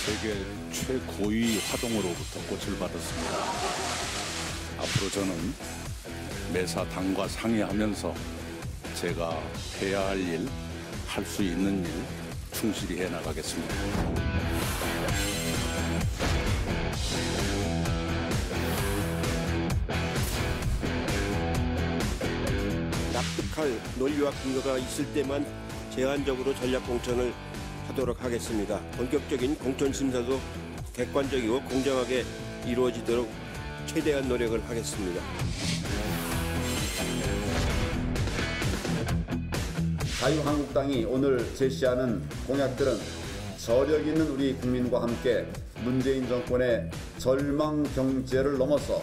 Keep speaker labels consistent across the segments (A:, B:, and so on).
A: 세계 최고위 화동으로부터 꽃을 받았습니다. 앞으로 저는 매사 당과 상의하면서 제가 해야 할 일, 할 수 있는 일 충실히 해나가겠습니다.
B: 납득할 논리와 근거가 있을 때만 제한적으로 전략공천을 하도록 하겠습니다. 본격적인 공천 심사도 객관적이고 공정하게 이루어지도록 최대한 노력을 하겠습니다.
C: 자유한국당이 오늘 제시하는 공약들은 저력 있는 우리 국민과 함께 문재인 정권의 절망 경제를 넘어서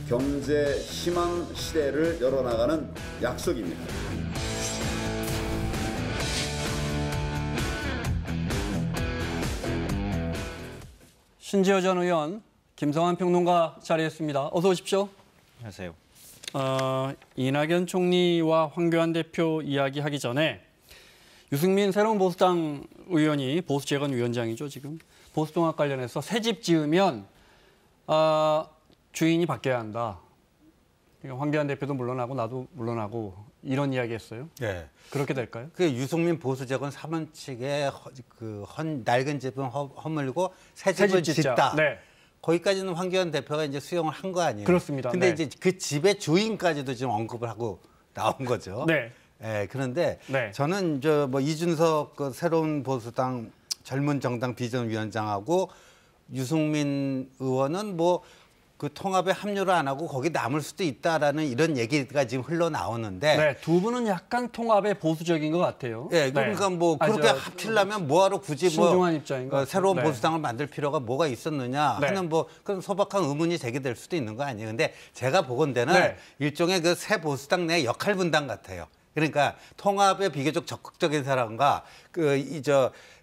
C: 경제 희망 시대를 열어나가는 약속입니다.
D: 신지어 전 의원, 김성환 평론가 자리했습니다. 어서 오십시오.
E: 안녕하세요.
D: 이낙연 총리와 황교안 대표 이야기하기 전에 유승민 새로운 보수당 의원이 보수재건위원장이죠, 지금. 보수통합 관련해서 새 집 지으면 주인이 바뀌어야 한다. 그러니까 황교안 대표도 물러나고 나도 물러나고 이런 이야기했어요.
E: 네.
D: 그렇게 될까요?
E: 그 유승민 보수재건 3원 측에 낡은 집은 허물고 새 집을 짓다.
D: 네.
E: 거기까지는 황교안 대표가 이제 수용을 한 거 아니에요?
D: 그렇습니다.
E: 근데
D: 네.
E: 이제 그 집의 주인까지도 지금 언급을 하고 나온 거죠.
D: 네.
E: 네, 그런데
D: 네.
E: 저는 이준석 그 새로운 보수당 젊은 정당 비전위원장하고 유승민 의원은 그 통합에 합류를 안 하고 거기 남을 수도 있다라는 이런 얘기가 지금 흘러나오는데
D: 네, 두 분은 약간 통합에 보수적인 것 같아요.
E: 네, 그러니까 그렇게 합치려면 뭐하러 굳이
D: 신중한 입장인 것
E: 새로운
D: 같아요.
E: 보수당을 만들 필요가 뭐가 있었느냐
D: 네.
E: 하는 그런 소박한 의문이 제기될 수도 있는 거 아니에요. 근데 제가 보건대는
D: 네.
E: 일종의 그 새 보수당 내 역할 분담 같아요. 그러니까 통합에 비교적 적극적인 사람과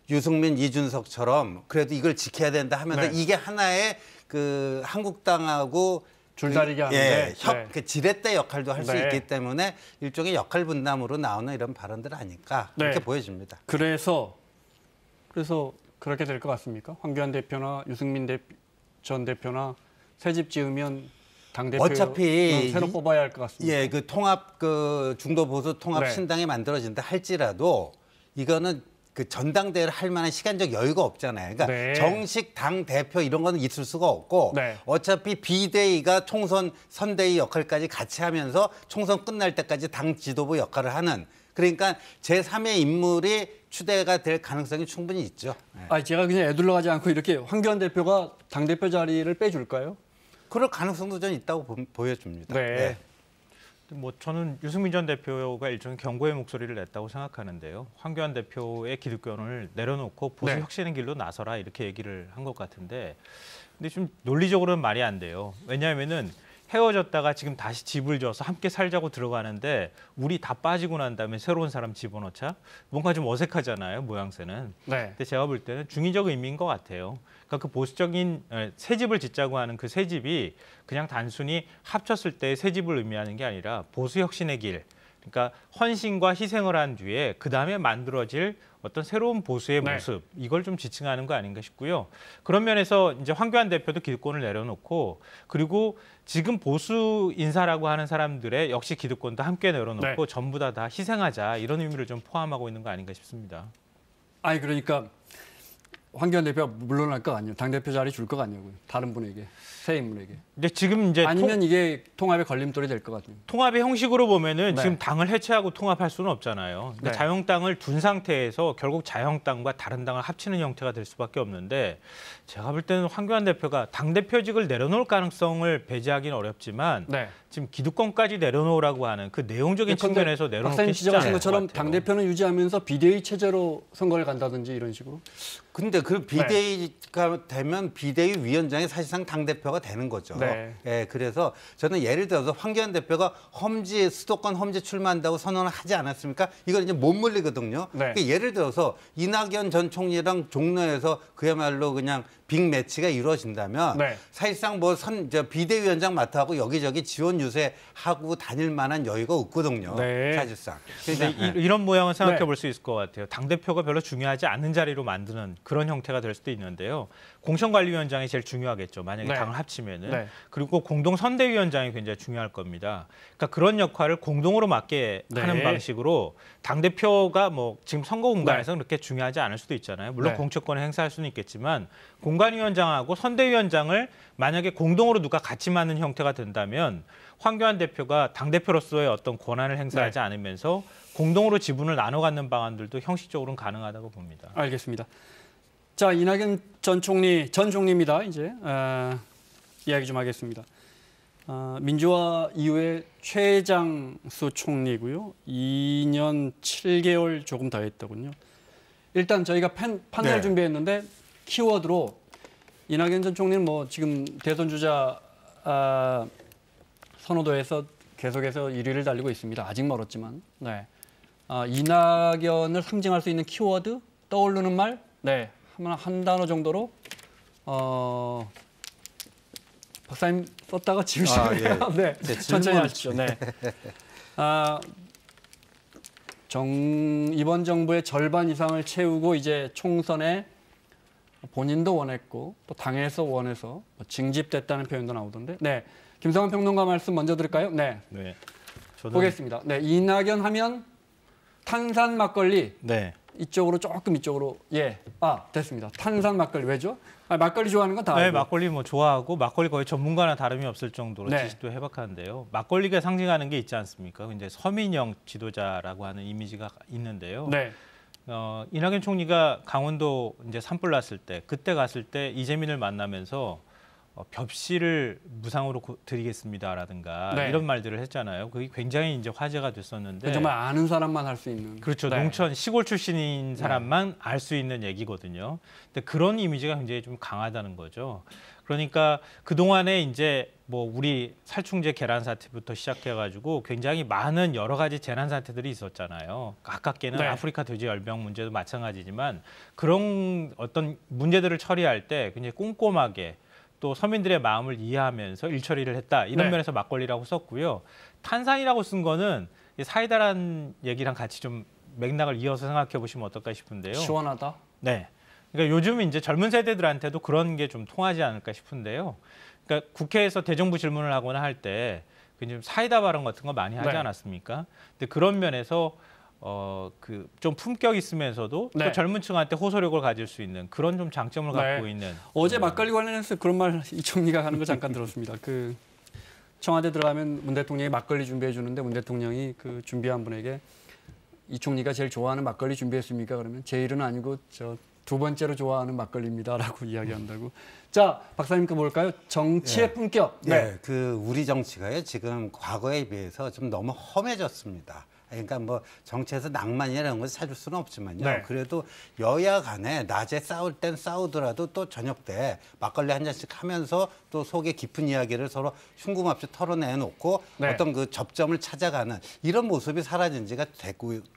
E: 유승민, 이준석처럼 그래도 이걸 지켜야 된다 하면서
D: 네.
E: 이게 하나의 그 한국당하고
D: 줄다리기 하는데
E: 그 지렛대 역할도 할 수
D: 네.
E: 있기 때문에 일종의 역할 분담으로 나오는 이런 발언들 아닐까 그렇게
D: 네.
E: 보여집니다.
D: 그래서 그렇게 될 것 같습니까? 황교안 대표나 유승민 전 대표나 새 집 지으면 당 대표
E: 어차피
D: 새로 뽑아야 할 것 같습니다.
E: 예, 그 통합 중도 보수 통합
D: 네.
E: 신당이 만들어진다 할지라도 이거는 그 전당대회를 할 만한 시간적 여유가 없잖아요. 그러니까
D: 네.
E: 정식 당 대표 이런 거는 있을 수가 없고
D: 네.
E: 어차피 비대위가 총선 선대위 역할까지 같이 하면서 총선 끝날 때까지 당 지도부 역할을 하는 그러니까 제3의 인물이 추대가 될 가능성이 충분히 있죠. 네.
D: 제가 그냥 애둘러 가지 않고 이렇게 황교안 대표가 당 대표 자리를 빼줄까요?
E: 그럴 가능성도 좀 있다고 보여집니다.
D: 네.
F: 저는 유승민 전 대표가 일종의 경고의 목소리를 냈다고 생각하는데요. 황교안 대표의 기득권을 내려놓고 보수 혁신의 길로 나서라 이렇게 얘기를 한 것 같은데 근데 좀 논리적으로는 말이 안 돼요. 왜냐하면은 헤어졌다가 지금 다시 집을 져서 함께 살자고 들어가는데 우리 다 빠지고 난 다음에 새로운 사람 집어넣자? 뭔가 좀 어색하잖아요, 모양새는.
D: 네.
F: 근데 제가 볼 때는 중의적 의미인 것 같아요. 그러니까 그 보수적인 새 집을 짓자고 하는 그 새 집이 그냥 단순히 합쳤을 때 새 집을 의미하는 게 아니라 보수 혁신의 길. 그러니까 헌신과 희생을 한 뒤에 그다음에 만들어질 어떤 새로운 보수의 모습 이걸 좀 지칭하는 거 아닌가 싶고요. 그런 면에서 이제 황교안 대표도 기득권을 내려놓고 그리고 지금 보수 인사라고 하는 사람들의 역시 기득권도 함께 내려놓고 전부 다 희생하자 이런 의미를 좀 포함하고 있는 거 아닌가 싶습니다.
D: 그러니까 황교안 대표가 물러날 거 아니에요. 당 대표 자리 줄 거 아니냐고요. 다른 분에게, 새 인물에게.
F: 근데 지금 이제
D: 아니면 이게 통합의 걸림돌이 될 것 같아요.
F: 통합의 형식으로 보면은 지금 당을 해체하고 통합할 수는 없잖아요. 그러니까
D: 네.
F: 자유한국당을 둔 상태에서 결국 자유한국당과 다른 당을 합치는 형태가 될 수밖에 없는데 제가 볼 때는 황교안 대표가 당 대표직을 내려놓을 가능성을 배제하기는 어렵지만 지금 기득권까지 내려놓으라고 하는 그 내용적인 측면에서 내려놓기
D: 박사님
F: 쉽지 않을
D: 지적하신
F: 것
D: 것처럼
F: 같아요.
D: 당 대표는 유지하면서 비대위 체제로 선거를 간다든지 이런 식으로.
E: 근데 그 비대위가 되면 비대위 위원장이 사실상 당대표가 되는 거죠.
D: 네.
E: 예, 그래서 저는 예를 들어서 황교안 대표가 수도권 험지 출마한다고 선언을 하지 않았습니까? 이건 이제 못 물리거든요. 그러니까 예를 들어서 이낙연 전 총리랑 종로에서 그야말로 그냥 빅매치가 이루어진다면 사실상 비대위원장 맡아하고 여기저기 지원 유세하고 다닐 만한 여유가 없거든요. 사실상.
F: 그러니까 이런 모양을 생각해 볼 수 있을 것 같아요. 당대표가 별로 중요하지 않은 자리로 만드는 그런 형태가 될 수도 있는데요. 공천관리위원장이 제일 중요하겠죠. 만약에
D: 네.
F: 당을 합치면은.
D: 네.
F: 그리고 공동선대위원장이 굉장히 중요할 겁니다. 그러니까 그런 역할을 공동으로 맡게
D: 네.
F: 하는 방식으로 당대표가 뭐 지금 선거 공간에서
D: 네.
F: 그렇게 중요하지 않을 수도 있잖아요. 물론
D: 네.
F: 공천권을 행사할 수는 있겠지만 공관위원장하고 선대위원장을 만약에 공동으로 누가 같이 맡는 형태가 된다면 황교안 대표가 당대표로서의 어떤 권한을 행사하지
D: 네.
F: 않으면서 공동으로 지분을 나눠 갖는 방안들도 형식적으로는 가능하다고 봅니다.
D: 알겠습니다. 자, 이낙연 전 총리입니다. 이제 이야기 좀 하겠습니다. 민주화 이후에 최장수 총리고요. 2년 7개월 조금 더 했더군요. 일단 저희가 판넬
E: 네.
D: 준비했는데 키워드로 이낙연 전 총리는 뭐 지금 대선 주자 선호도에서 계속해서 1위를 달리고 있습니다. 아직 멀었지만. 네. 이낙연을 상징할 수 있는 키워드, 떠오르는 말, 네. 한 단어 정도로 박사님 썼다가 지우시면 돼요.
E: 예.
D: 네. 천천히 하십시오. 네. 이번 정부의 절반 이상을 채우고 이제 총선에 본인도 원했고 또 당에서 원해서 징집됐다는 표현도 나오던데. 네. 김성환 평론가 말씀 먼저 들을까요? 네.
F: 네. 저는
D: 보겠습니다. 네. 이낙연 하면 탄산 막걸리.
F: 네.
D: 이쪽으로 조금 이쪽으로. 예. 됐습니다. 탄산 막걸리 왜죠? 막걸리 좋아하는 건 다 알고.
F: 네, 막걸리 뭐 좋아하고 막걸리 거의 전문가나 다름이 없을 정도로
D: 네.
F: 지식도 해박한데요. 막걸리가 상징하는 게 있지 않습니까? 이제 서민형 지도자라고 하는 이미지가 있는데요.
D: 네.
F: 이낙연 총리가 강원도 이제 산불 났을 때 그때 갔을 때 이재민을 만나면서 벽시를 무상으로 드리겠습니다라든가
D: 네.
F: 이런 말들을 했잖아요. 그게 굉장히 이제 화제가 됐었는데
D: 정말 아는 사람만 할 수 있는.
F: 그렇죠.
D: 네.
F: 농촌 시골 출신인 사람만 알 수 있는 얘기거든요. 근데 그런 이미지가 굉장히 좀 강하다는 거죠. 그러니까 그동안에 이제 뭐 우리 살충제 계란 사태부터 시작해가지고 굉장히 많은 여러 가지 재난 사태들이 있었잖아요. 가깝게는
D: 네.
F: 아프리카 돼지 열병 문제도 마찬가지지만 그런 어떤 문제들을 처리할 때 굉장히 꼼꼼하게 또 서민들의 마음을 이해하면서 일처리를 했다. 이런
D: 네.
F: 면에서 막걸리라고 썼고요. 탄산이라고 쓴 거는 사이다란 얘기랑 같이 좀 맥락을 이어서 생각해 보시면 어떨까 싶은데요.
D: 시원하다.
F: 네. 그러니까 요즘 이제 젊은 세대들한테도 그런 게 좀 통하지 않을까 싶은데요. 그러니까 국회에서 대정부 질문을 하거나 할 때 좀 사이다 발언 같은 거 많이 하지
D: 네.
F: 않았습니까? 근데 그런 면에서 그 좀 품격 있으면서도
D: 네.
F: 또 젊은 층한테 호소력을 가질 수 있는 그런 좀 장점을 갖고 있는.
D: 어제 막걸리 관련해서 그런 말 이 총리가 하는 거 잠깐 들었습니다. 그 청와대 들어가면 문 대통령이 막걸리 준비해 주는데 문 대통령이 그 준비한 분에게 이 총리가 제일 좋아하는 막걸리 준비했습니까? 그러면 제일은 아니고 저 두 번째로 좋아하는 막걸리입니다라고 이야기한다고. 자, 박사님 그 뭘까요? 정치의 품격.
E: 네, 그 우리 정치가요 지금 과거에 비해서 좀 너무 험해졌습니다. 그러니까 뭐 정치에서 낭만이라는 걸 찾을 수는 없지만요.
D: 네.
E: 그래도 여야 간에 낮에 싸울 땐 싸우더라도 또 저녁 때 막걸리 한 잔씩 하면서 또 속에 깊은 이야기를 서로 흉금없이 털어내놓고
D: 네.
E: 어떤 그 접점을 찾아가는 이런 모습이 사라진 지가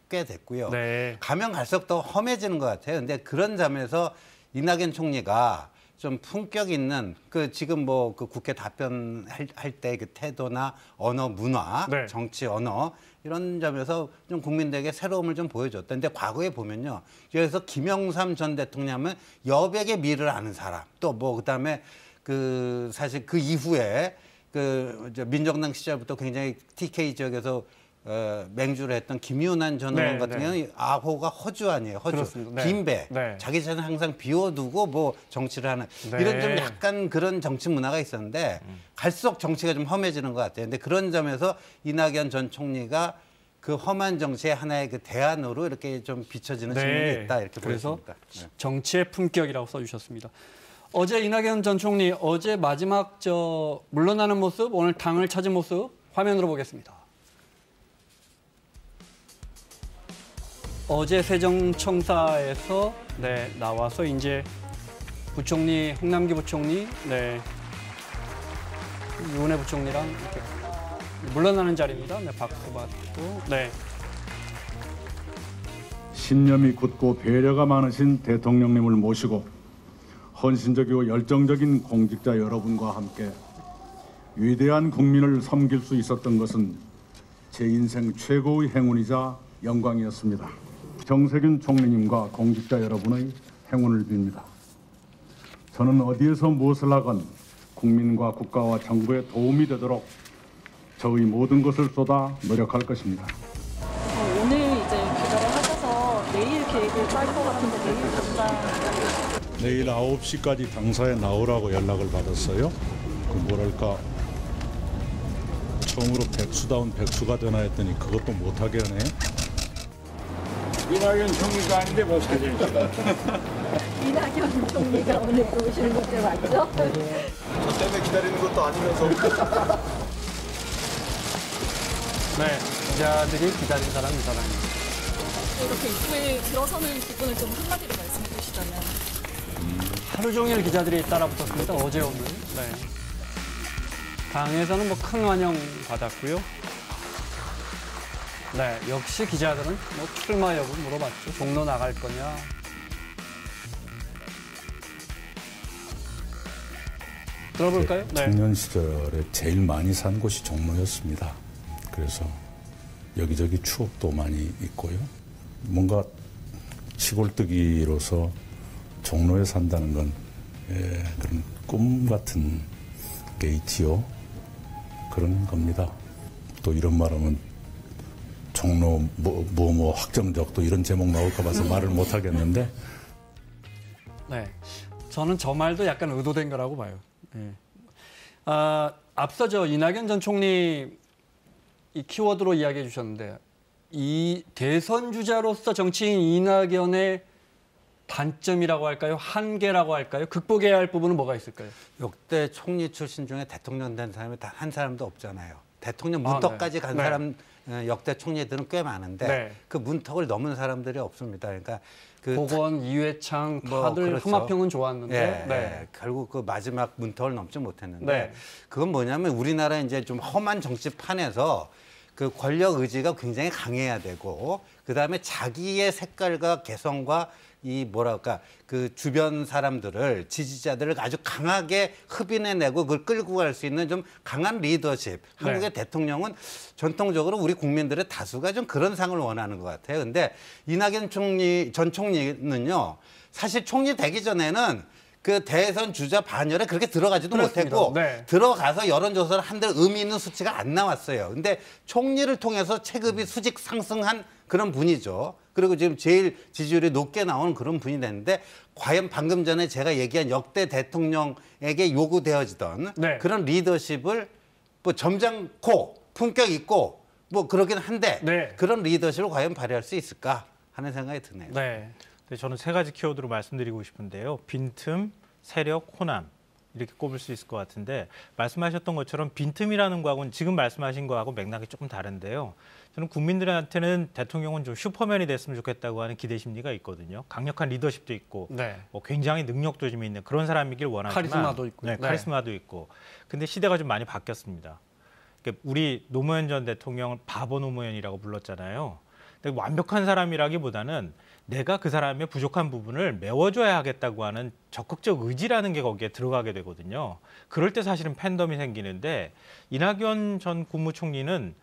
E: 꽤 됐고요.
D: 네.
E: 가면 갈수록 더 험해지는 것 같아요. 근데 그런 점에서 이낙연 총리가 좀 품격 있는 그 지금 뭐 그 국회 답변할 때 그 태도나 언어 문화,
D: 네.
E: 정치 언어 이런 점에서 좀 국민들에게 새로움을 좀 보여줬다. 근데 과거에 보면요. 그래서 김영삼 전 대통령은 여백의 미를 아는 사람. 또 뭐 그다음에 그 사실 그 이후에 그 민정당 시절부터 굉장히 TK 지역에서 맹주를 했던 김윤환 전 의원
D: 네,
E: 같은
D: 네.
E: 경우는 아호가 허주 아니에요. 허주.
D: 그렇습니다. 네.
E: 빈배.
D: 네.
E: 자기 자신을 항상 비워두고 뭐 정치를 하는
D: 네.
E: 이런 좀 약간 그런 정치 문화가 있었는데 갈수록 정치가 좀 험해지는 것 같아요. 근데 그런 점에서 이낙연 전 총리가 그 험한 정치의 하나의 그 대안으로 이렇게 좀 비춰지는 측면이 있다 이렇게
D: 그래서
E: 보여집니다. 네.
D: 정치의 품격이라고 써주셨습니다. 어제 이낙연 전 총리 어제 마지막 물러나는 모습, 오늘 당을 찾은 모습 화면으로 보겠습니다. 어제 세정청사에서 나와서 이제 부총리 홍남기 부총리, 유은혜 부총리랑 이렇게 물러나는 자리입니다. 박수 받고.
A: 신념이 굳고 배려가 많으신 대통령님을 모시고 헌신적이고 열정적인 공직자 여러분과 함께 위대한 국민을 섬길 수 있었던 것은 제 인생 최고의 행운이자 영광이었습니다. 정세균 총리님과 공직자 여러분의 행운을 빕니다. 저는 어디에서 무엇을 하건 국민과 국가와 정부에 도움이 되도록 저의 모든 것을 쏟아 노력할 것입니다.
G: 오늘 이제 기자를 하셔서 내일 계획을 짤 것 같은데 내일 당장
A: 내일 9시까지 당사에 나오라고 연락을 받았어요. 그 뭐랄까 처음으로 백수다운 백수가 되나 했더니 그것도 못하게 하네.
H: 이낙연 총리가 아닌데 뭐 사실
G: 이낙연 총리가 오늘 또 오시는 것들 맞죠?
C: 저 때문에 기다리는 것도 아니면서.
D: 네, 기자들이 기다린 사람 이 사람입니다.
G: 이렇게 입구에 들어서는 기분을 좀 한마디로 말씀해 주시자면.
D: 하루 종일 기자들이 따라붙었습니다. 어제 오늘. 네. 당에서는 뭐 큰 환영 받았고요. 네, 역시 기자들은 뭐 출마 여부 물어봤죠. 종로 나갈 거냐. 들어볼까요? 네.
A: 청년 시절에 제일 많이 산 곳이 종로였습니다. 그래서 여기저기 추억도 많이 있고요. 뭔가 시골뜨기로서 종로에 산다는 건 그런 꿈 같은 게 있지요. 그런 겁니다. 또 이런 말하면 종로 뭐 확정적 또 이런 제목 나올까 봐서 말을 못 하겠는데.
D: 네, 저는 저 말도 약간 의도된 거라고 봐요. 네. 앞서 저 이낙연 전 총리 이 키워드로 이야기해 주셨는데 이 대선 주자로서 정치인 이낙연의 단점이라고 할까요? 한계라고 할까요? 극복해야 할 부분은 뭐가 있을까요?
E: 역대 총리 출신 중에 대통령 된 사람이 단 한 사람도 없잖아요. 대통령 문턱까지 간 사람 역대 총리들은 꽤 많은데 그 문턱을 넘은 사람들이 없습니다. 그러니까 그
D: 보건, 이회창 다들
E: 그렇죠.
D: 하마평은 좋았는데
E: 결국 그 마지막 문턱을 넘지 못했는데 그건 뭐냐면 우리나라 이제 좀 험한 정치판에서 그 권력 의지가 굉장히 강해야 되고 그다음에 자기의 색깔과 개성과 이 뭐랄까 그 주변 사람들을 지지자들을 아주 강하게 흡인해내고 그걸 끌고 갈 수 있는 좀 강한 리더십. 한국의 대통령은 전통적으로 우리 국민들의 다수가 좀 그런 상을 원하는 것 같아요. 근데 이낙연 전 총리는요. 사실 총리 되기 전에는 그 대선 주자 반열에 그렇게 들어가지도 못했고 들어가서 여론조사를 한들 의미 있는 수치가 안 나왔어요. 근데 총리를 통해서 체급이 수직 상승한 그런 분이죠. 그리고 지금 제일 지지율이 높게 나오는 그런 분이 됐는데 과연 방금 전에 제가 얘기한 역대 대통령에게 요구되어지던 그런 리더십을 뭐 점잖고 품격 있고 뭐 그러긴 한데 그런 리더십을 과연 발휘할 수 있을까 하는 생각이 드네요.
F: 네, 저는 세 가지 키워드로 말씀드리고 싶은데요. 빈틈, 세력, 호남. 이렇게 꼽을 수 있을 것 같은데 말씀하셨던 것처럼 빈틈이라는 거하고는 지금 말씀하신 거하고 맥락이 조금 다른데요. 저는 국민들한테는 대통령은 좀 슈퍼맨이 됐으면 좋겠다고 하는 기대 심리가 있거든요. 강력한 리더십도 있고 뭐 굉장히 능력도 좀 있는 그런 사람이길 원하지만
D: 카리스마도 있고.
F: 카리스마도 있고. 근데 시대가 좀 많이 바뀌었습니다. 우리 노무현 전 대통령을 바보 노무현이라고 불렀잖아요. 근데 완벽한 사람이라기보다는 내가 그 사람의 부족한 부분을 메워줘야 하겠다고 하는 적극적 의지라는 게 거기에 들어가게 되거든요. 그럴 때 사실은 팬덤이 생기는데 이낙연 전 국무총리는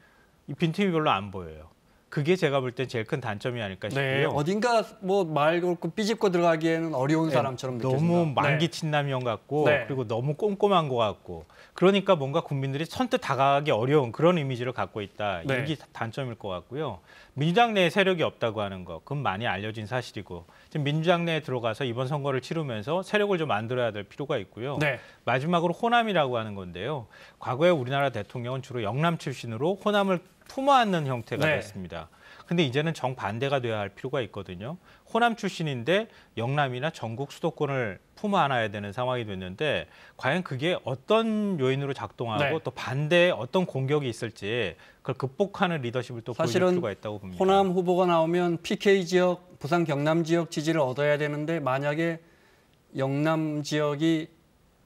F: 이 빈틈이 별로 안 보여요. 그게 제가 볼 땐 제일 큰 단점이 아닐까 싶고요.
D: 어딘가 뭐 말 그렇고 삐집고 들어가기에는 어려운 사람처럼 느껴집니다.
F: 너무 만기 친남형 같고 그리고 너무 꼼꼼한 것 같고 그러니까 뭔가 국민들이 선뜻 다가가기 어려운 그런 이미지를 갖고 있다. 이게 단점일 것 같고요. 민주당 내에 세력이 없다고 하는 거 그건 많이 알려진 사실이고 지금 민주당 내에 들어가서 이번 선거를 치르면서 세력을 좀 만들어야 될 필요가 있고요. 마지막으로 호남이라고 하는 건데요. 과거에 우리나라 대통령은 주로 영남 출신으로 호남을 품어안는 형태가 됐습니다. 근데 이제는 정반대가 돼야 할 필요가 있거든요. 호남 출신인데 영남이나 전국 수도권을 품어 안아야 되는 상황이 됐는데 과연 그게 어떤 요인으로 작동하고 또 반대에 어떤 공격이 있을지 그걸 극복하는 리더십을 또 보여줄 필요가 있다고 봅니다.
D: 호남 후보가 나오면 PK 지역, 부산 경남 지역 지지를 얻어야 되는데 만약에 영남 지역이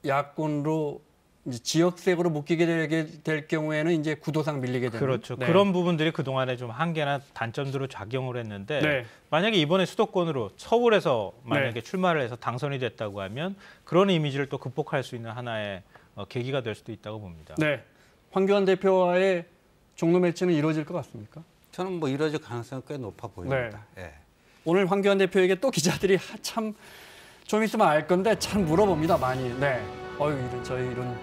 D: 야권으로 이제 지역색으로 묶이게 될 경우에는 이제 구도상 밀리게 되는.
F: 그렇죠. 그런 부분들이 그동안에 좀 한계나 단점들로 작용을 했는데 만약에 이번에 수도권으로 서울에서 만약에 출마를 해서 당선이 됐다고 하면 그런 이미지를 또 극복할 수 있는 하나의 계기가 될 수도 있다고 봅니다.
D: 황교안 대표와의 종로 매치는 이루어질 것 같습니까?
E: 저는 뭐 이루어질 가능성이 꽤 높아 보입니다.
D: 오늘 황교안 대표에게 또 기자들이 참 좀 있으면 알 건데 참 물어봅니다 많이. 네. 이런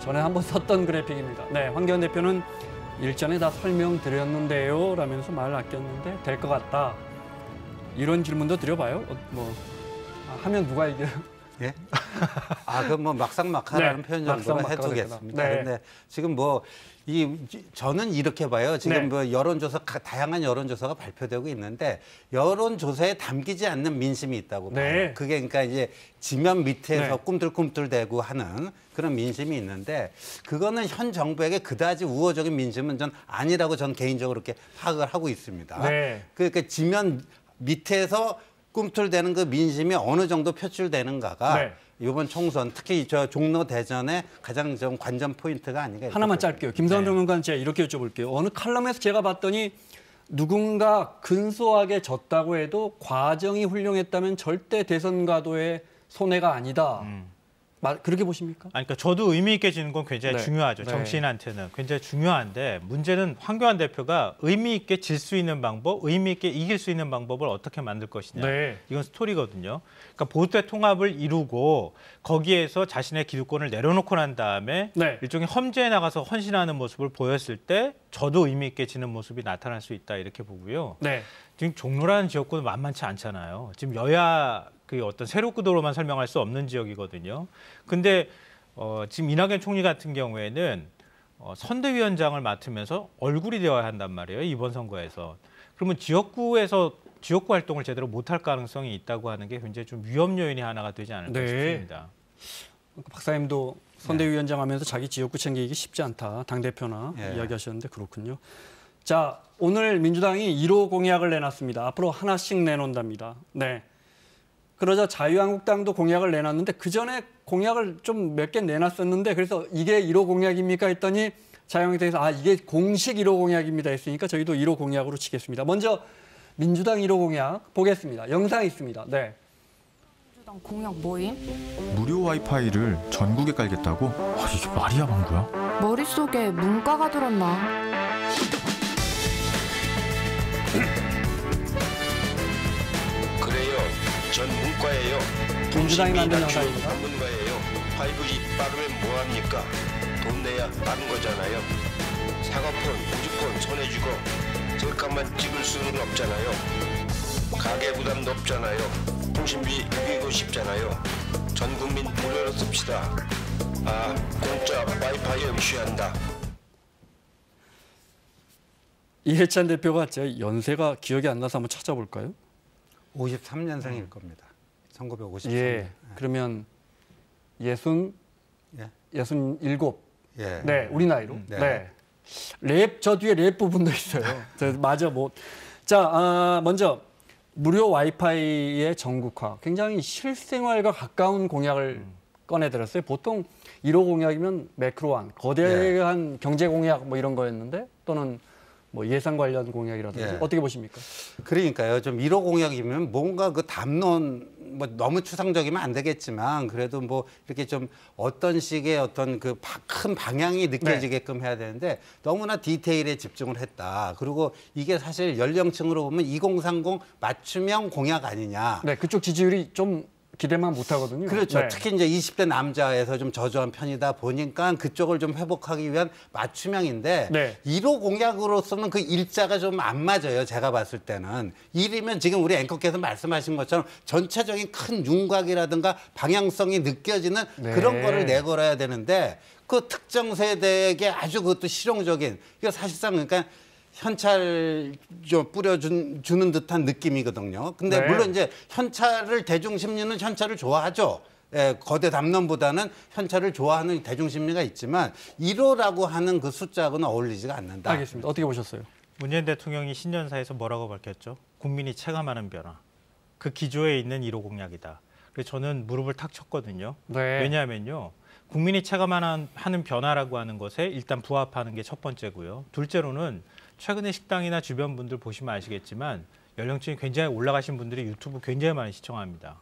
D: 전에 한번 썼던 그래픽입니다. 네, 황교안 대표는 일전에 다 설명드렸는데요 라면서 말을 아꼈는데 될 것 같다. 이런 질문도 드려봐요. 하면 누가 이겨요?
E: 예? 그럼 뭐 막상막하라는
D: 네,
E: 표현 정도로 해두겠습니다.
D: 네.
E: 근데 지금 저는 이렇게 봐요. 지금
D: 네.
E: 여론조사, 다양한 여론조사가 발표되고 있는데 여론조사에 담기지 않는 민심이 있다고 봐요.
D: 네.
E: 그게 그러니까 이제 지면 밑에서
D: 네.
E: 꿈틀꿈틀대고 하는 그런 민심이 있는데 그거는 현 정부에게 그다지 우호적인 민심은 전 아니라고 전 개인적으로 이렇게 파악을 하고 있습니다.
D: 네.
E: 그러니까 지면 밑에서 꿈틀대는 그 민심이 어느 정도 표출되는가가
D: 네.
E: 이번 총선 특히 저 종로 대전의 가장 좀 관전 포인트가 아닌가.
D: 하나만 짧게요. 김성환 평론가는 제가 이렇게 여쭤볼게요. 어느 칼럼에서 제가 봤더니 누군가 근소하게 졌다고 해도 과정이 훌륭했다면 절대 대선 가도의 손해가 아니다. 그렇게 보십니까?
F: 그러니까 저도 의미 있게 지는 건 굉장히
D: 네.
F: 중요하죠.
D: 네.
F: 정치인한테는 굉장히 중요한데 문제는 황교안 대표가 의미 있게 질 수 있는 방법, 의미 있게 이길 수 있는 방법을 어떻게 만들 것이냐.
D: 네.
F: 이건 스토리거든요. 그러니까 보수의 통합을 이루고 거기에서 자신의 기득권을 내려놓고 난 다음에
D: 네.
F: 일종의 험지에 나가서 헌신하는 모습을 보였을 때 저도 의미 있게 지는 모습이 나타날 수 있다 이렇게 보고요.
D: 네.
F: 지금 종로라는 지역구는 만만치 않잖아요. 지금 여야 그 어떤 세력구도로만 설명할 수 없는 지역이거든요. 근데 지금 이낙연 총리 같은 경우에는 선대위원장을 맡으면서 얼굴이 되어야 한단 말이에요. 이번 선거에서. 그러면 지역구 활동을 제대로 못할 가능성이 있다고 하는 게 굉장히 좀 위험 요인이 하나가 되지 않을까 싶습니다.
D: 박사님도 선대위원장 하면서 자기 지역구 챙기기 쉽지 않다. 당대표나
E: 네.
D: 이야기하셨는데 그렇군요. 자, 오늘 민주당이 1호 공약을 내놨습니다. 앞으로 하나씩 내놓는답니다. 네. 그러자 자유한국당도 공약을 내놨는데 그전에 공약을 좀 몇 개 내놨었는데 그래서 이게 1호 공약입니까 했더니 자유한국당에서 이게 공식 1호 공약입니다 했으니까 저희도 1호 공약으로 치겠습니다. 먼저 민주당 1호 공약 보겠습니다. 영상이 있습니다. 네.
I: 민주당 공약 뭐임?
J: 무료 와이파이를 전국에 깔겠다고? 이게 말이야 방구야?
I: 머릿속에 문과가 들었나?
B: 그래요. 전 문과예요.
D: 민주당이 만든 영상입니다.
B: 전문가예요. 5G 빠르면 뭐합니까? 돈 내야 빠른 거잖아요. 사과폰, 우주폰 손에 쥐고 셀카만 찍을 수는 없잖아요. 가계 부담 높잖아요. 통신비 이기고 싶잖아요. 전 국민 무료로 씁시다. 공짜 와이파이 의시한다.
D: 이해찬 대표가 제 연세가 기억이 안 나서 한번 찾아볼까요?
E: 53년생일 겁니다. 1953년.
D: 예. 그러면 67.
E: 예.
D: 네, 우리 나이로.
E: 네.
D: 랩, 저 뒤에 랩 부분도 있어요. 맞아, 자, 먼저 무료 와이파이의 전국화. 굉장히 실생활과 가까운 공약을 꺼내들었어요. 보통 1호 공약이면 매크로한, 거대한 경제 공약 이런 거였는데 또는 예산 관련 공약이라든지 어떻게 보십니까?
E: 그러니까요. 좀 1호 공약이면 뭔가 그 담론 너무 추상적이면 안 되겠지만 그래도 이렇게 좀 어떤 식의 어떤 그 큰 방향이 느껴지게끔 해야 되는데 너무나 디테일에 집중을 했다. 그리고 이게 사실 연령층으로 보면 2030 맞춤형 공약 아니냐.
D: 네, 그쪽 지지율이 좀 기대만 못하거든요.
E: 그렇죠.
D: 네.
E: 특히 이제 20대 남자에서 좀 저조한 편이다 보니까 그쪽을 좀 회복하기 위한 맞춤형인데
D: 네.
E: 1호 공약으로서는 그 일자가 좀 안 맞아요. 제가 봤을 때는. 1이면 지금 우리 앵커께서 말씀하신 것처럼 전체적인 큰 윤곽이라든가 방향성이 느껴지는 그런 거를 내걸어야 되는데 그 특정 세대에게 아주 그것도 실용적인 이거 사실상 그러니까 현찰 좀 뿌려주는 듯한 느낌이거든요. 근데 물론 이제 현찰을 대중심리는 현찰을 좋아하죠. 거대 담론보다는 현찰을 좋아하는 대중심리가 있지만 1호라고 하는 그 숫자하고는 어울리지가 않는다.
D: 알겠습니다. 어떻게 보셨어요?
F: 문재인 대통령이 신년사에서 뭐라고 밝혔죠? 국민이 체감하는 변화. 그 기조에 있는 1호 공약이다. 그래서 저는 무릎을 탁 쳤거든요.
D: 네.
F: 왜냐하면요. 국민이 체감하는 변화라고 하는 것에 일단 부합하는 게 첫 번째고요. 둘째로는 최근에 식당이나 주변 분들 보시면 아시겠지만 연령층이 굉장히 올라가신 분들이 유튜브 굉장히 많이 시청합니다.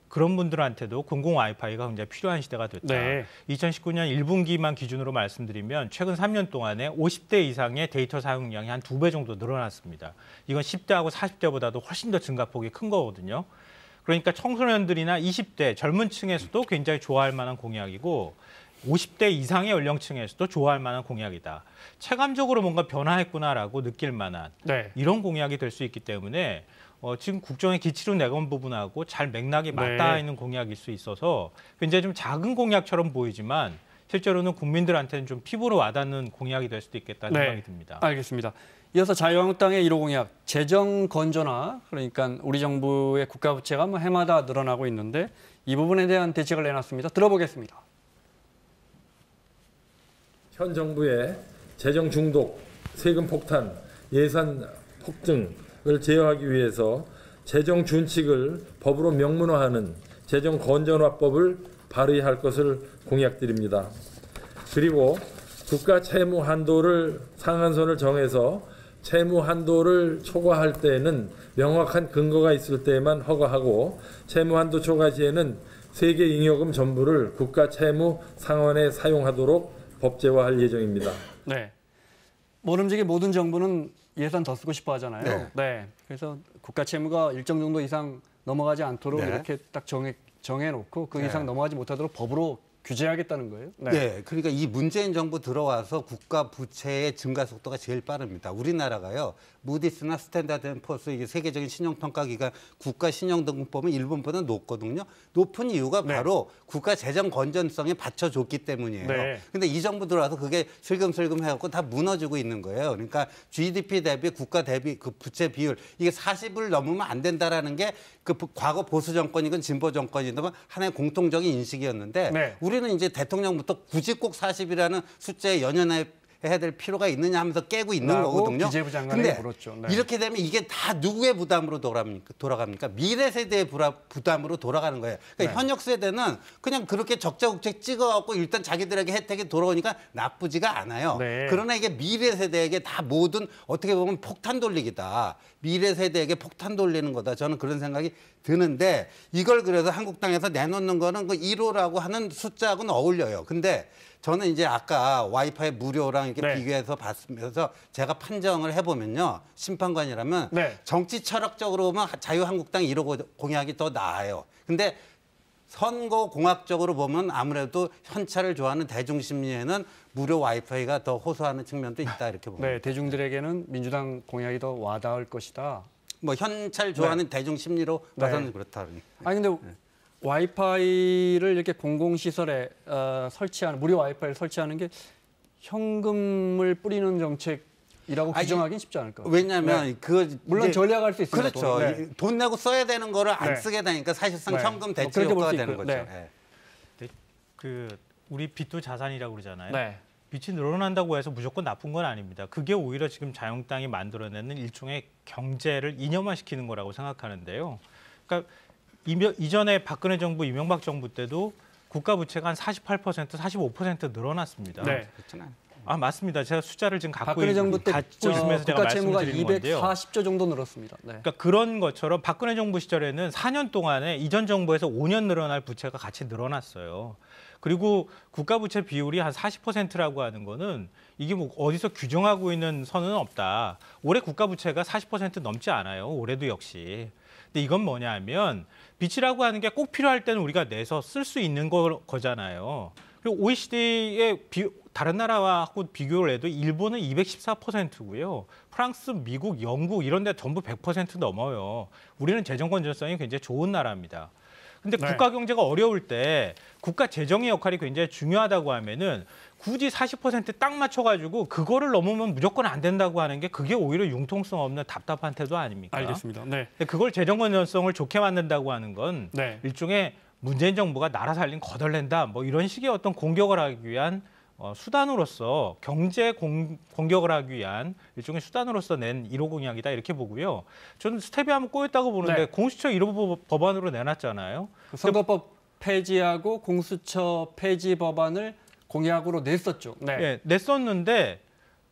F: 그런 분들한테도 공공 와이파이가 굉장히 필요한 시대가 됐다.
D: 네.
F: 2019년 1분기만 기준으로 말씀드리면 최근 3년 동안에 50대 이상의 데이터 사용량이 한 2배 정도 늘어났습니다. 이건 10대하고 40대보다도 훨씬 더 증가폭이 큰 거거든요. 그러니까 청소년들이나 20대 젊은 층에서도 굉장히 좋아할 만한 공약이고 50대 이상의 연령층에서도 좋아할 만한 공약이다. 체감적으로 뭔가 변화했구나라고 느낄 만한 이런 공약이 될 수 있기 때문에 지금 국정의 기치로 내건 부분하고 잘 맥락이 맞닿아 있는 공약일 수 있어서 굉장히 좀 작은 공약처럼 보이지만 실제로는 국민들한테는 좀 피부로 와닿는 공약이 될 수도 있겠다는 생각이 듭니다.
D: 알겠습니다. 이어서 자유한국당의 1호 공약, 재정 건전화, 그러니까 우리 정부의 국가 부채가 해마다 늘어나고 있는데 이 부분에 대한 대책을 내놨습니다. 들어보겠습니다.
K: 현 정부의 재정 중독, 세금 폭탄, 예산 폭증을 제어하기 위해서 재정 준칙을 법으로 명문화하는 재정 건전화법을 발의할 것을 공약드립니다. 그리고 국가 채무 한도를 상한선을 정해서 채무 한도를 초과할 때에는 명확한 근거가 있을 때에만 허가하고 채무 한도 초과 시에는 세계 잉여금 전부를 국가 채무 상환에 사용하도록 법제화할 예정입니다.
D: 네. 모름지기 모든 정부는 예산 더 쓰고 싶어 하잖아요. 네. 그래서 국가 채무가 일정 정도 이상 넘어가지 않도록 이렇게 딱 정해놓고 그 이상 넘어가지 못하도록 법으로 규제하겠다는 거예요?
E: 네, 그러니까 이 문재인 정부 들어와서 국가 부채의 증가 속도가 제일 빠릅니다. 우리나라가요, 무디스나 스탠다드앤포스 이게 세계적인 신용평가 기관 국가 신용등급법은 일본보다 높거든요. 높은 이유가 바로 국가 재정 건전성에 받쳐줬기 때문이에요. 근데 이 정부 들어와서 그게 슬금슬금 해갖고 다 무너지고 있는 거예요. 그러니까 GDP 대비 국가 대비 그 부채 비율 이게 40을 넘으면 안 된다라는 게 그 과거 보수 정권이건 진보 정권이든 하나의 공통적인 인식이었는데 우리는 이제 대통령부터 굳이 꼭 40이라는 숫자에 연연해 해야 될 필요가 있느냐 하면서 깨고 있는 거거든요.
D: 기재부 장관이 물었죠.
E: 이렇게 되면 이게 다 누구의 부담으로 돌아갑니까? 미래 세대의 부담으로 돌아가는 거예요. 그러니까 현역 세대는 그냥 그렇게 적자국책 찍어갖고 일단 자기들에게 혜택이 돌아오니까 나쁘지가 않아요. 그러나 이게 미래 세대에게 다 모든 어떻게 보면 폭탄 돌리기다. 미래 세대에게 폭탄 돌리는 거다. 저는 그런 생각이 드는데 이걸 그래서 한국당에서 내놓는 거는 그 1호라고 하는 숫자하고는 어울려요. 근데 저는 이제 아까 와이파이 무료랑 이렇게 비교해서 봤으면서 제가 판정을 해보면요. 심판관이라면 정치 철학적으로 보면 자유한국당 1호 공약이 더 나아요. 근데 선거 공학적으로 보면 아무래도 현찰을 좋아하는 대중심리에는 무료 와이파이가 더 호소하는 측면도 있다 이렇게 봅니다.
D: 네, 대중들에게는 민주당 공약이 더 와닿을 것이다.
E: 뭐 현찰 좋아하는 대중심리로 봐서는 그렇다.
D: 아니 근데 와이파이를 이렇게 공공시설에 설치하는 무료 와이파이를 설치하는 게 현금을 뿌리는 정책이라고 규정하기는 쉽지 않을까?
E: 왜냐하면
D: 물론 전략할 수 있습니다.
E: 그렇죠. 돈 내고 써야 되는 거를 안 쓰게 되니까 사실상 현금 대체 효과가 되는 거죠.
F: 우리 빚도 자산이라고 그러잖아요. 빚이 늘어난다고 해서 무조건 나쁜 건 아닙니다. 그게 오히려 지금 자유한국당이 만들어내는 일종의 경제를 이념화시키는 거라고 생각하는데요. 그러니까 이전에 박근혜 정부, 이명박 정부 때도 국가 부채가 한 48%, 45% 늘어났습니다. 맞습니다. 제가 숫자를 지금 갖고 있으면서 제가 말씀드리는 건데요.
D: 240조 정도 늘었습니다.
F: 그러니까 그런 것처럼 박근혜 정부 시절에는 4년 동안에 이전 정부에서 5년 늘어날 부채가 같이 늘어났어요. 그리고 국가 부채 비율이 한 40%라고 하는 거는 이게 뭐 어디서 규정하고 있는 선은 없다. 올해 국가 부채가 40% 넘지 않아요. 올해도 역시. 근데 이건 뭐냐면 빚이라고 하는 게 꼭 필요할 때는 우리가 내서 쓸 수 있는 거잖아요. 그리고 OECD의 다른 나라하고 비교를 해도 일본은 214%고요. 프랑스, 미국, 영국 이런 데 전부 100% 넘어요. 우리는 재정 건전성이 굉장히 좋은 나라입니다. 근데 국가 경제가 어려울 때 국가 재정의 역할이 굉장히 중요하다고 하면은 굳이 40% 딱 맞춰가지고 그거를 넘으면 무조건 안 된다고 하는 게 그게 오히려 융통성 없는 답답한 태도 아닙니까?
D: 알겠습니다.
F: 근데 그걸 재정 건전성을 좋게 만든다고 하는 건 일종의 문재인 정부가 나라 살림 거덜낸다 뭐 이런 식의 어떤 공격을 하기 위한 수단으로서 경제 공격을 하기 위한 일종의 수단으로서 낸 1호 공약이다 이렇게 보고요. 저는 스텝이 한번 꼬였다고 보는데 공수처 1호 법안으로 내놨잖아요.
D: 선거법 폐지하고 공수처 폐지 법안을 공약으로 냈었죠.
F: 냈었는데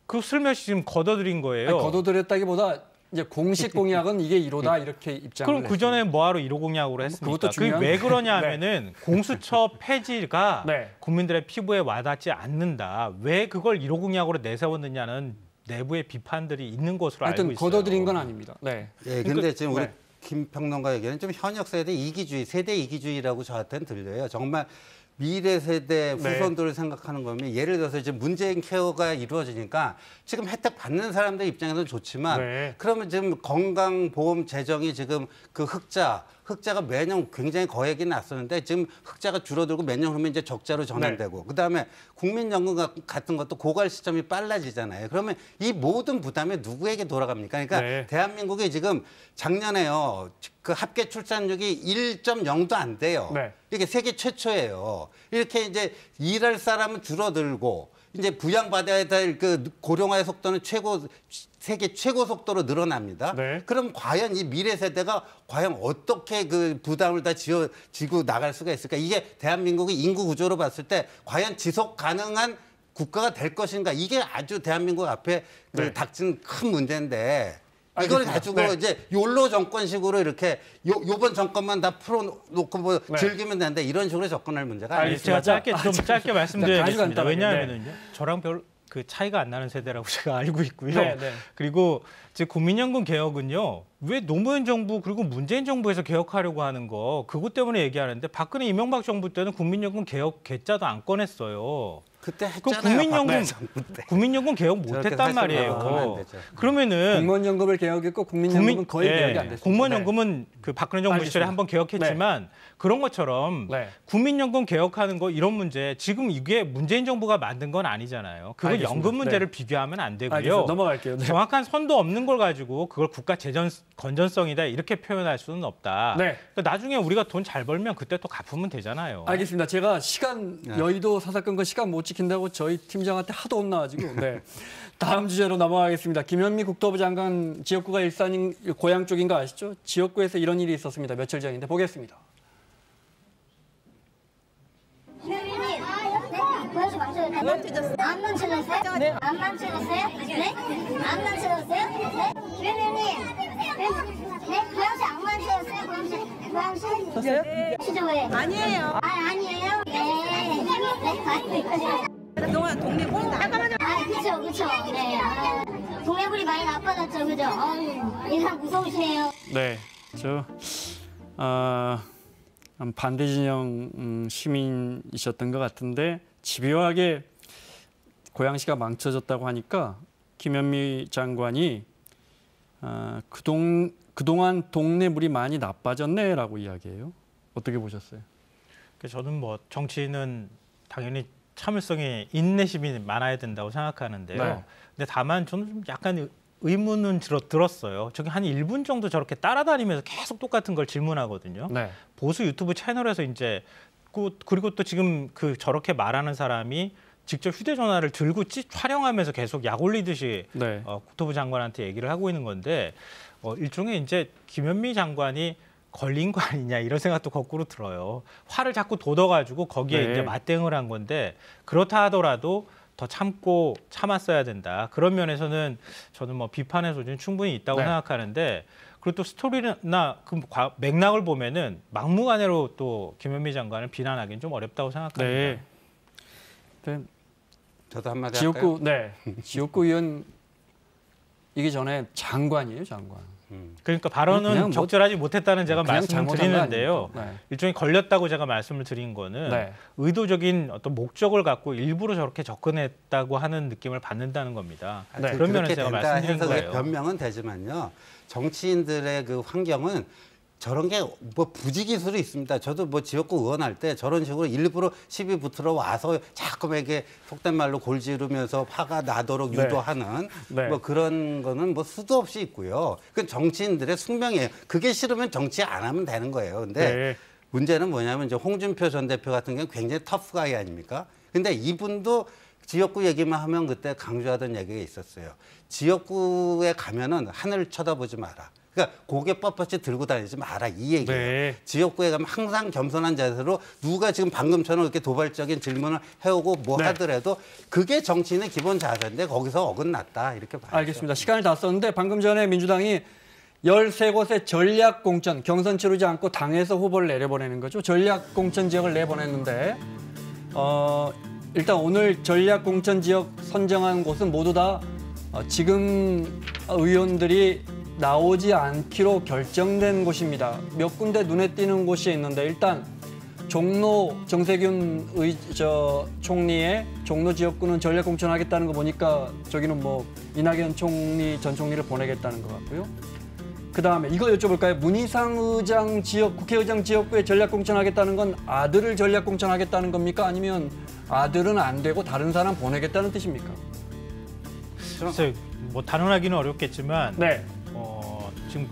F: 그 슬며시 지금 걷어들인 거예요.
D: 걷어들였다기보다 이제 공식 공약은 이게 1호다 이렇게 입장을
F: 그럼 그 전에 뭐하러 1호 공약으로 했습니까?
D: 그것도 중요한
F: 그게 왜 그러냐 하면은 공수처 폐지가 국민들의 피부에 와닿지 않는다. 왜 그걸 1호 공약으로 내세웠느냐는 내부의 비판들이 있는 것으로 알고 있어요.
D: 걷어들인 건 아닙니다.
E: 근데 지금 우리 김 평론가 얘기는 좀 현역 세대 이기주의, 세대 이기주의라고 저한테는 들려요. 정말 미래 세대 후손들을 생각하는 거면 예를 들어서 이제 문재인 케어가 이루어지니까 지금 혜택 받는 사람들 입장에서는 좋지만 그러면 지금 건강보험 재정이 지금 그 흑자가 매년 굉장히 거액이 났었는데 지금 흑자가 줄어들고 매년 후면 이제 적자로 전환되고 그다음에 국민연금 같은 것도 고갈 시점이 빨라지잖아요. 그러면 이 모든 부담이 누구에게 돌아갑니까? 그러니까 대한민국이 지금 작년에요. 그 합계 출산율이 1.0도 안 돼요. 이게 세계 최초예요. 이렇게 이제 일할 사람은 줄어들고 이제 부양받아야 될 그 고령화의 속도는 세계 최고 속도로 늘어납니다. 그럼 과연 이 미래 세대가 과연 어떻게 그 부담을 다 지고 나갈 수가 있을까? 이게 대한민국의 인구 구조로 봤을 때 과연 지속 가능한 국가가 될 것인가? 이게 아주 대한민국 앞에 그 닥친 큰 문제인데 이걸 가지고 이제 욜로 정권식으로 이렇게 요번 정권만 다 풀어놓고 뭐 즐기면 된다 이런 식으로 접근할 문제가 아니죠.
F: 제가 짧게 말씀드리겠습니다. 왜냐하면은요, 저랑 별 그 차이가 안 나는 세대라고 제가 알고 있고요. 그리고 이제 국민연금 개혁은요, 왜 노무현 정부 그리고 문재인 정부에서 개혁하려고 하는 거 그것 때문에 얘기하는데 박근혜 이명박 정부 때는 국민연금 개혁 개짜도 안 꺼냈어요.
E: 그때 했잖아요.
F: 국민연금 개혁 못했단 말이에요. 그러면은
D: 공무원연금을 개혁했고 국민연금은 거의 개혁이 안 됐어요.
F: 공무원연금은 그 박근혜 정부 시절에 한번 개혁했지만 그런 것처럼 국민연금 개혁하는 거 이런 문제 지금 이게 문재인 정부가 만든 건 아니잖아요. 그거 연금 문제를 비교하면 안 되고요.
D: 알겠습니다. 넘어갈게요.
F: 정확한 선도 없는 걸 가지고 그걸 국가 재정 건전성이다 이렇게 표현할 수는 없다. 그러니까 나중에 우리가 돈 잘 벌면 그때 또 갚으면 되잖아요.
D: 알겠습니다. 제가 시간 여의도 사사건건 시간 못 지킨다고 저희 팀장한테 하도 혼나가지고 다음 주제로 넘어가겠습니다. 김현미 국토부 장관 지역구가 일산인 고향 쪽인 거 아시죠? 지역구에서 이런 일이 있었습니다. 며칠 전인데 보겠습니다.
L: 안 망쳐졌어요? 안 망쳐졌어요? 네. 안 망쳐졌어요? 네? 안 망쳐졌어요? 네? 김현미님, 네? 고양시 안 망쳐졌어요? 고양시? 네. 시조회. 아니에요. 아니에요? 네. 네. 그동안 동네불이 잠깐만요. 그쵸. 네. 동네불이 많이 나빠졌죠, 그죠? 예상 무서우시네요.
D: 네, 반대 진영 시민이셨던 것 같은데 집요하게 고양시가 망쳐졌다고 하니까 김현미 장관이 그동안 동네 물이 많이 나빠졌네라고 이야기해요. 어떻게 보셨어요?
F: 저는 뭐 정치는 당연히 참을성이 인내심이 많아야 된다고 생각하는데요. 근데 다만 저는 좀 약간 의문은 들었어요. 저기 한 1분 정도 저렇게 따라다니면서 계속 똑같은 걸 질문하거든요. 보수 유튜브 채널에서 이제 그리고 또 지금 저렇게 말하는 사람이 직접 휴대전화를 들고 촬영하면서 계속 약 올리듯이 국토부 장관한테 얘기를 하고 있는 건데 일종의 이제 김현미 장관이 걸린 거 아니냐 이런 생각도 거꾸로 들어요. 화를 자꾸 돋아가지고 거기에 이제 맞대응을 한 건데 그렇다 하더라도 더 참았어야 된다. 그런 면에서는 저는 뭐 비판의 소지는 충분히 있다고 생각하는데 그리고 또 스토리나 그 맥락을 보면은 막무가내로 또 김현미 장관을 비난하기는 좀 어렵다고 생각합니다.
E: 저도 한마디 할까요?
D: 지역구 의원이기 전에 장관이에요, 장관.
F: 그러니까 발언은 적절하지 못했다는 제가 말씀을 드리는데요. 일종의 걸렸다고 제가 말씀을 드린 거는 의도적인 어떤 목적을 갖고 일부러 저렇게 접근했다고 하는 느낌을 받는다는 겁니다. 그런 면에서 제가 말씀드린 거예요.
E: 변명은 되지만요. 정치인들의 그 환경은 저런 게 뭐 부지기수로 있습니다. 저도 뭐 지역구 의원할 때 저런 식으로 일부러 시비 붙으러 와서 자꾸에게 속된 말로 골 지르면서 화가 나도록 유도하는 뭐 그런 거는 뭐 수도 없이 있고요. 그건 정치인들의 숙명이에요. 그게 싫으면 정치 안 하면 되는 거예요. 근데 문제는 뭐냐면 이제 홍준표 전 대표 같은 경우는 굉장히 터프가이 아닙니까? 근데 이분도 지역구 얘기만 하면 그때 강조하던 얘기가 있었어요. 지역구에 가면은 하늘을 쳐다보지 마라. 그러니까 고개 뻣뻣이 들고 다니지 마라 이 얘기예요. 지역구에 가면 항상 겸손한 자세로 누가 지금 방금처럼 이렇게 도발적인 질문을 해오고 뭐 하더라도 그게 정치인의 기본 자세인데 거기서 어긋났다 이렇게 봐야죠.
D: 알겠습니다. 시간을 다 썼는데 방금 전에 민주당이 13곳의 전략공천, 경선 치르지 않고 당에서 후보를 내려보내는 거죠. 전략공천 지역을 내보냈는데 일단 오늘 전략공천 지역 선정한 곳은 모두 다 지금 의원들이 나오지 않기로 결정된 곳입니다. 몇 군데 눈에 띄는 곳이 있는데 일단 종로 정세균 총리의 종로 지역구는 전략 공천하겠다는 거 보니까 저기는 뭐 이낙연 전 총리를 보내겠다는 것 같고요. 그다음에 이거 여쭤볼까요? 문희상 의장 국회의장 지역구에 전략 공천하겠다는 건 아들을 전략 공천하겠다는 겁니까? 아니면 아들은 안 되고 다른 사람 보내겠다는 뜻입니까?
F: 글쎄, 뭐 단언하기는 어렵겠지만
D: 네.
F: 지금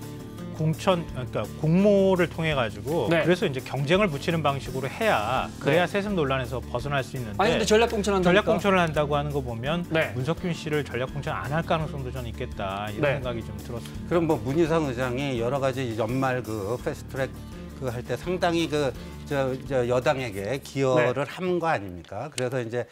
F: 그러니까 공모를 통해 가지고
D: 네.
F: 그래서 이제 경쟁을 붙이는 방식으로 해야 그래야 세습 논란에서 벗어날 수 있는데
D: 아니 근데 전략
F: 공천을 한다고 하는 거 보면
D: 네.
F: 문석균 씨를 전략 공천 안 할 가능성도 저는 있겠다 이런 생각이 좀 들었습니다.
E: 그럼 뭐 문희상 의장이 여러 가지 연말 패스트트랙 할 때 상당히 여당에게 기여를 한 거 아닙니까? 그래서 이제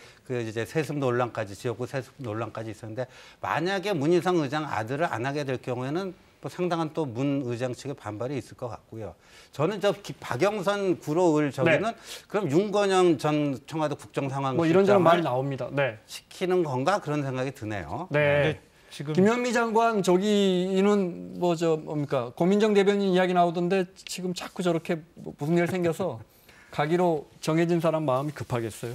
E: 세습 논란까지 지역구 세습 논란까지 있었는데 만약에 문희상 의장 아들을 안 하게 될 경우에는 뭐 상당한 또 문 의장 측의 반발이 있을 것 같고요. 저는 박영선 구로을 저기는 그럼 윤건영 전 청와대 국정상황실장
D: 뭐 이런저런 말이 나옵니다. 네.
E: 시키는 건가 그런 생각이 드네요.
D: 네. 지금 김현미 장관 저기는 뭡니까 고민정 대변인 이야기 나오던데 지금 자꾸 저렇게 무슨 일 생겨서 가기로 정해진 사람 마음이 급하겠어요.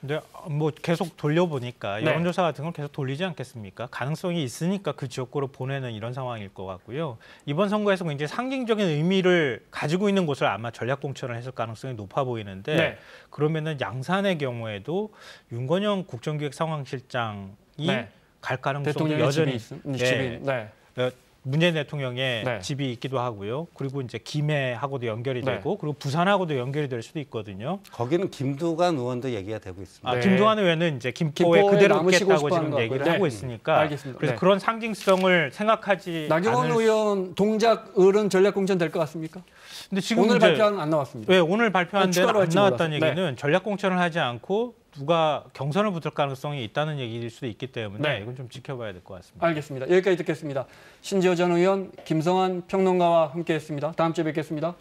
F: 근데 뭐 계속 돌려보니까 여론조사 같은 걸 계속 돌리지 않겠습니까? 가능성이 있으니까 그 지역구로 보내는 이런 상황일 것 같고요. 이번 선거에서 굉장히 상징적인 의미를 가지고 있는 곳을 아마 전략 공천을 했을 가능성이 높아 보이는데 그러면은 양산의 경우에도 윤건영 국정기획상황실장이 갈 가능성이 여전히 문재인 대통령의 집이 있기도 하고요. 그리고 이제 김해하고도 연결이 되고 그리고 부산하고도 연결이 될 수도 있거든요.
E: 거기는 김두관 의원도 얘기가 되고 있습니다.
F: 김두관 의원은 이제 김포에 그대로 있겠다고 지금 얘기를 하고 있으니까
D: 알겠습니다.
F: 그래서 그런 상징성을 생각하지
D: 나경원 의원 동작을은 전략 공천 될 것 같습니까?
F: 근데 지금
D: 오늘 발표는 안 나왔습니다.
F: 네, 오늘 발표한 데는 안 나왔다는 얘기는 전략 공천을 하지 않고 누가 경선을 붙을 가능성이 있다는 얘기일 수도 있기 때문에 이건 좀 지켜봐야 될 것 같습니다.
D: 알겠습니다. 여기까지 듣겠습니다. 신지호 전 의원, 김성환 평론가와 함께했습니다. 다음 주에 뵙겠습니다.